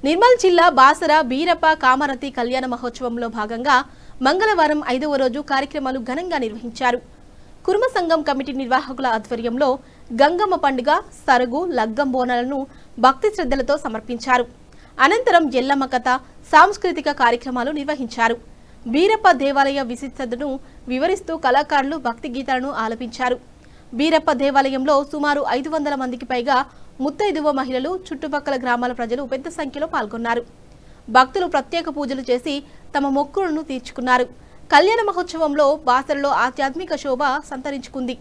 నిర్మల్ జిల్లా బాసర బీరప్ప కామరతి కళ్యాణ మహోత్సవంలో భాగంగా మంగళవారం 5వ రోజు కార్యక్రమాలు ఘనంగా నిర్వహించారు. కుర్మ సంఘం కమిటీ నిర్వాహకుల ఆధ్వర్యంలో గంగమ్మ పండుగ, సరుగు, లగ్గం బోనాలను భక్తి శ్రద్ధలతో సమర్పించారు. అనంతరం ఎల్లమ్మ కథ, సాంస్కృతిక కార్యక్రమాలు నిర్వహించారు. బీరప్ప దేవాలయ విశిష్టతను వివరిస్తూ కళాకారులు భక్తి గీతాలను ఆలపించారు. బీరప్ప దేవాలయంలో సుమారు 500 మందికి పైగా ముత్తైదువ మహిళలు, చుట్టుపక్కల గ్రామాల ప్రజలు పెద్ద సంఖ్యలో పాల్గొన్నారు. భక్తులు ప్రత్యేక పూజలు చేసి తమ మొక్కులను తీర్చుకున్నారు. కళ్యాణ మహోత్సవంలో బాసరలో ఆధ్యాత్మిక శోభ సంతరించుకుంది.